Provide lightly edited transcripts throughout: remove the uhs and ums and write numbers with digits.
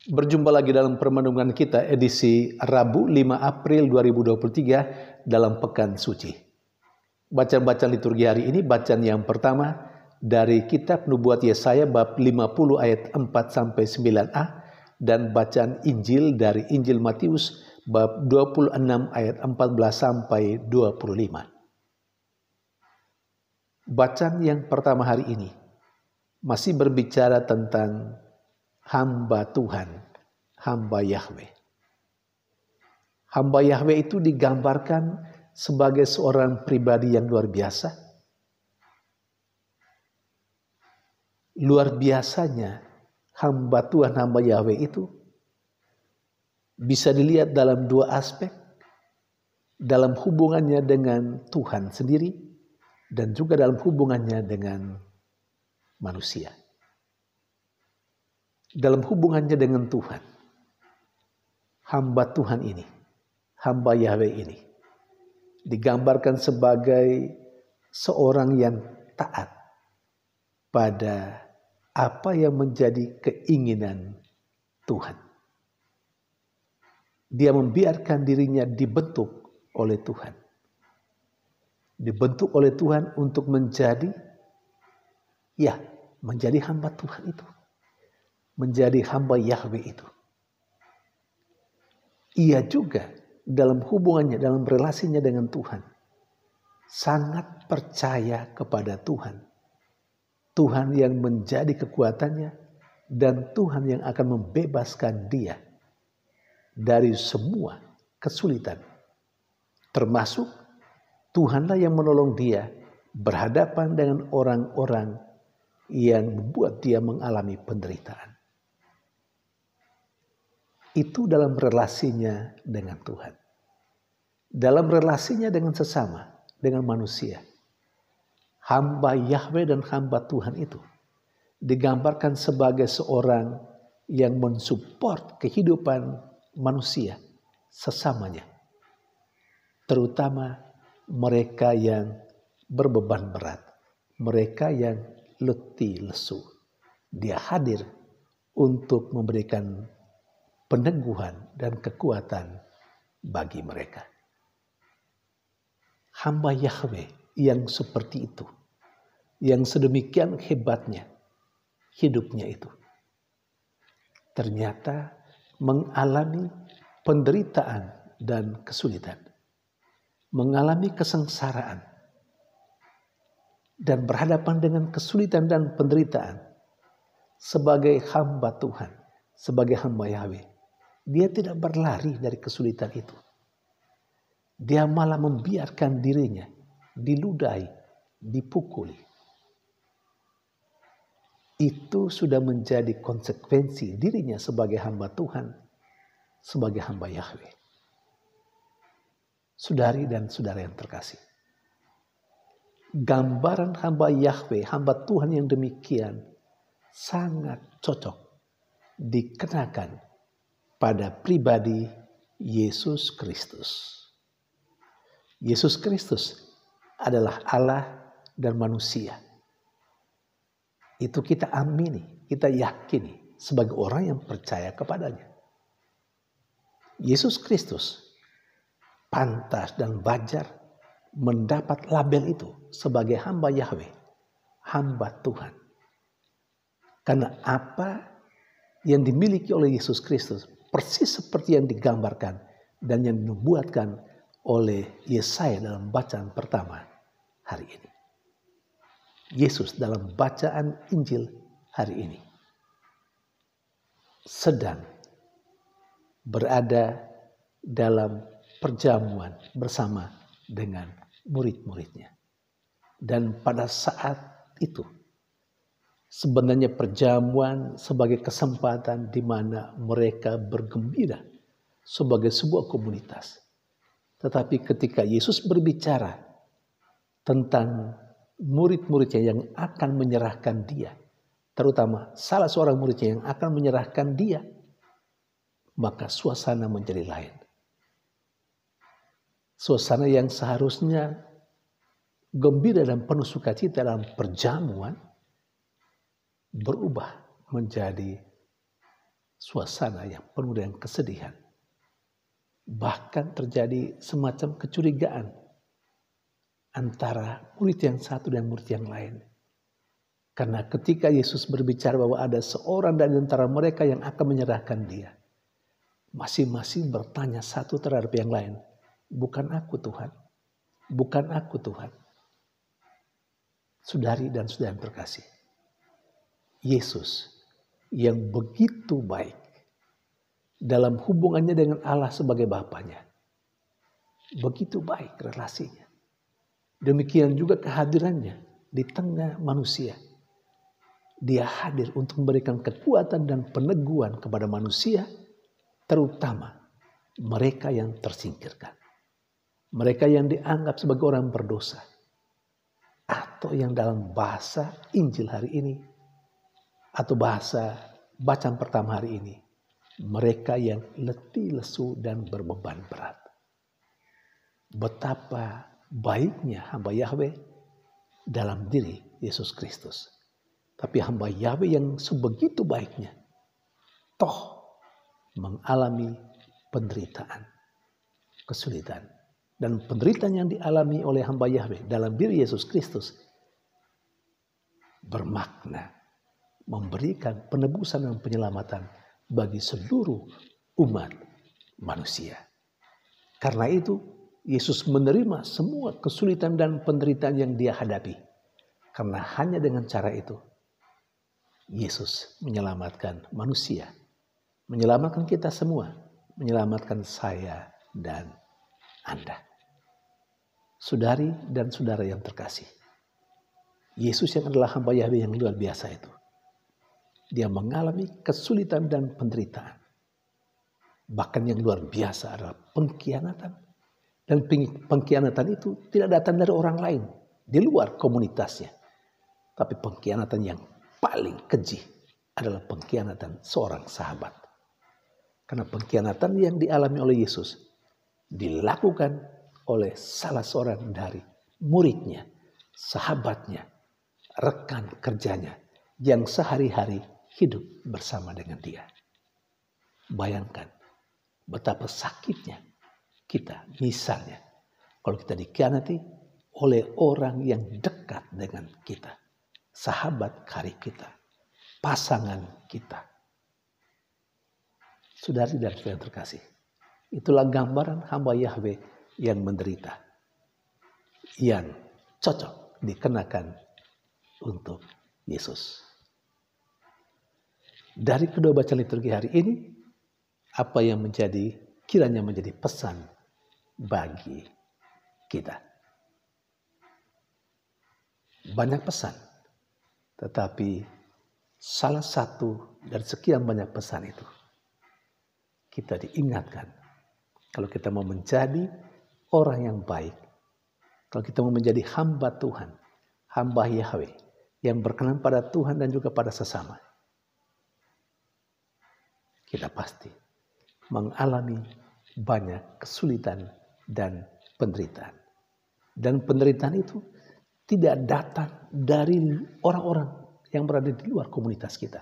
Berjumpa lagi dalam permenungan kita edisi Rabu 5 April 2023 dalam Pekan Suci. Bacaan-bacaan liturgi hari ini, bacaan yang pertama dari kitab Nubuat Yesaya bab 50 ayat 4-9a dan bacaan Injil dari Injil Matius bab 26 ayat 14-25. Bacaan yang pertama hari ini masih berbicara tentang hamba Tuhan, hamba Yahweh. Hamba Yahweh itu digambarkan sebagai seorang pribadi yang luar biasa. Luar biasanya hamba Tuhan, hamba Yahweh itu bisa dilihat dalam dua aspek. Dalam hubungannya dengan Tuhan sendiri dan juga dalam hubungannya dengan manusia. Dalam hubungannya dengan Tuhan, hamba Tuhan ini, hamba Yahweh ini, digambarkan sebagai seorang yang taat pada apa yang menjadi keinginan Tuhan. Dia membiarkan dirinya dibentuk oleh Tuhan. Dibentuk oleh Tuhan untuk menjadi hamba Tuhan itu. Menjadi hamba Yahweh itu. Ia juga dalam hubungannya, dalam relasinya dengan Tuhan, sangat percaya kepada Tuhan. Tuhan yang menjadi kekuatannya dan Tuhan yang akan membebaskan dia dari semua kesulitan. Termasuk Tuhanlah yang menolong dia berhadapan dengan orang-orang yang membuat dia mengalami penderitaan. Itu dalam relasinya dengan Tuhan. Dalam relasinya dengan sesama, dengan manusia. Hamba Yahweh dan hamba Tuhan itu digambarkan sebagai seorang yang mensupport kehidupan manusia sesamanya. Terutama mereka yang berbeban berat. Mereka yang letih lesu. Dia hadir untuk memberikan peneguhan dan kekuatan bagi mereka. Hamba Yahweh yang seperti itu, yang sedemikian hebatnya hidupnya itu, ternyata mengalami penderitaan dan kesulitan, mengalami kesengsaraan, dan berhadapan dengan kesulitan dan penderitaan sebagai hamba Tuhan, sebagai hamba Yahweh. Dia tidak berlari dari kesulitan itu. Dia malah membiarkan dirinya diludahi, dipukuli. Itu sudah menjadi konsekuensi dirinya sebagai hamba Tuhan, sebagai hamba Yahweh. Saudari dan saudara yang terkasih. Gambaran hamba Yahweh, hamba Tuhan yang demikian sangat cocok dikenakan pada pribadi Yesus Kristus. Yesus Kristus adalah Allah dan manusia. Itu kita amini, kita yakini sebagai orang yang percaya kepadanya. Yesus Kristus pantas dan wajar mendapat label itu sebagai hamba Yahweh, hamba Tuhan. Karena apa yang dimiliki oleh Yesus Kristus persis seperti yang digambarkan dan yang dinubuatkan oleh Yesaya dalam bacaan pertama hari ini. Yesus dalam bacaan Injil hari ini sedang berada dalam perjamuan bersama dengan murid-muridnya. Dan pada saat itu sebenarnya perjamuan sebagai kesempatan di mana mereka bergembira sebagai sebuah komunitas. Tetapi ketika Yesus berbicara tentang murid-muridnya yang akan menyerahkan dia, terutama salah seorang muridnya yang akan menyerahkan dia, maka suasana menjadi lain. Suasana yang seharusnya gembira dan penuh sukacita dalam perjamuan berubah menjadi suasana yang penuh dengan kesedihan. Bahkan terjadi semacam kecurigaan antara murid yang satu dan murid yang lain. Karena ketika Yesus berbicara bahwa ada seorang dari antara mereka yang akan menyerahkan dia, masing-masing bertanya satu terhadap yang lain, "Bukan aku Tuhan, bukan aku Tuhan." Saudari dan saudara yang terkasih, Yesus yang begitu baik dalam hubungannya dengan Allah sebagai Bapanya, begitu baik relasinya. Demikian juga kehadirannya di tengah manusia. Dia hadir untuk memberikan kekuatan dan peneguhan kepada manusia, terutama mereka yang tersingkirkan. Mereka yang dianggap sebagai orang berdosa. Atau yang dalam bahasa Injil hari ini, atau bahasa bacaan pertama hari ini, mereka yang letih, lesu, dan berbeban berat. Betapa baiknya hamba Yahweh dalam diri Yesus Kristus. Tapi hamba Yahweh yang sebegitu baiknya, toh mengalami penderitaan, kesulitan. Dan penderitaan yang dialami oleh hamba Yahweh dalam diri Yesus Kristus bermakna memberikan penebusan dan penyelamatan bagi seluruh umat manusia. Karena itu Yesus menerima semua kesulitan dan penderitaan yang dia hadapi. Karena hanya dengan cara itu Yesus menyelamatkan manusia, menyelamatkan kita semua, menyelamatkan saya dan Anda. Saudari dan saudara yang terkasih, Yesus yang adalah hamba Yahweh yang luar biasa itu, dia mengalami kesulitan dan penderitaan. Bahkan yang luar biasa adalah pengkhianatan. Dan pengkhianatan itu tidak datang dari orang lain di luar komunitasnya. Tapi pengkhianatan yang paling keji adalah pengkhianatan seorang sahabat. Karena pengkhianatan yang dialami oleh Yesus dilakukan oleh salah seorang dari muridnya, sahabatnya, rekan kerjanya yang sehari-hari hidup bersama dengan dia. Bayangkan betapa sakitnya kita misalnya kalau kita dikhianati oleh orang yang dekat dengan kita, sahabat karib kita, pasangan kita. Saudari dan saudara yang terkasih, itulah gambaran hamba Yahweh yang menderita, yang cocok dikenakan untuk Yesus. Dari kedua bacaan liturgi hari ini, apa yang kiranya menjadi pesan bagi kita. Banyak pesan, tetapi salah satu dari sekian banyak pesan itu, kita diingatkan kalau kita mau menjadi orang yang baik, kalau kita mau menjadi hamba Tuhan, hamba Yahweh yang berkenan pada Tuhan dan juga pada sesama, kita pasti mengalami banyak kesulitan dan penderitaan. Dan penderitaan itu tidak datang dari orang-orang yang berada di luar komunitas kita.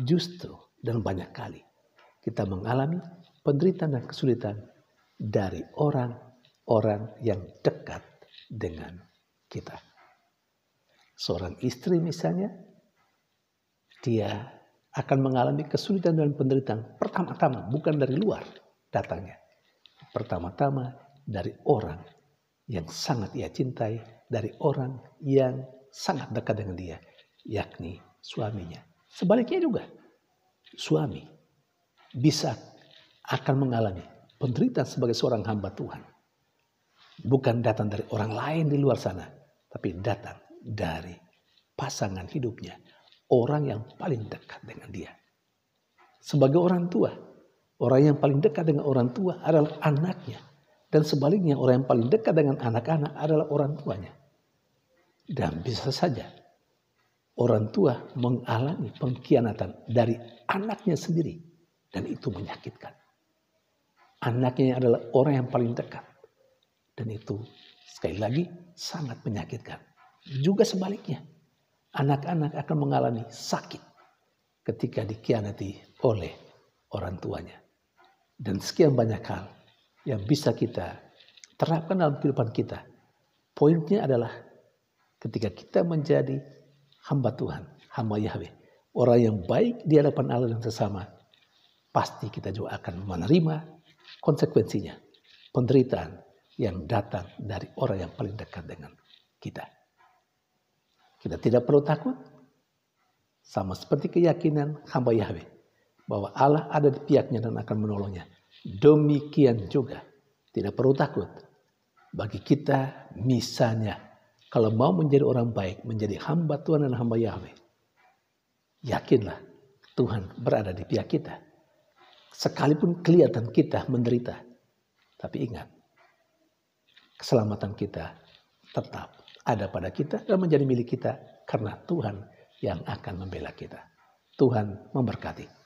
Justru dan banyak kali kita mengalami penderitaan dan kesulitan dari orang-orang yang dekat dengan kita. Seorang istri misalnya, dia akan mengalami kesulitan dan penderitaan pertama-tama bukan dari luar datangnya. Pertama-tama dari orang yang sangat ia cintai, dari orang yang sangat dekat dengan dia, yakni suaminya. Sebaliknya juga, suami bisa akan mengalami penderitaan sebagai seorang hamba Tuhan. Bukan datang dari orang lain di luar sana, tapi datang dari pasangan hidupnya, orang yang paling dekat dengan dia. Sebagai orang tua, orang yang paling dekat dengan orang tua adalah anaknya. Dan sebaliknya orang yang paling dekat dengan anak-anak adalah orang tuanya. Dan bisa saja orang tua mengalami pengkhianatan dari anaknya sendiri. Dan itu menyakitkan. Anaknya adalah orang yang paling dekat. Dan itu sekali lagi sangat menyakitkan. Juga sebaliknya, anak-anak akan mengalami sakit ketika dikhianati oleh orang tuanya. Dan sekian banyak hal yang bisa kita terapkan dalam kehidupan kita. Poinnya adalah ketika kita menjadi hamba Tuhan, hamba Yahweh, orang yang baik di hadapan Allah dan sesama, pasti kita juga akan menerima konsekuensinya, penderitaan yang datang dari orang yang paling dekat dengan kita. Kita tidak perlu takut, sama seperti keyakinan hamba Yahweh, bahwa Allah ada di pihaknya dan akan menolongnya. Demikian juga tidak perlu takut bagi kita misalnya kalau mau menjadi orang baik, menjadi hamba Tuhan dan hamba Yahweh. Yakinlah Tuhan berada di pihak kita. Sekalipun kelihatan kita menderita. Tapi ingat, keselamatan kita tetap ada pada kita dan menjadi milik kita karena Tuhan yang akan membela kita. Tuhan memberkati.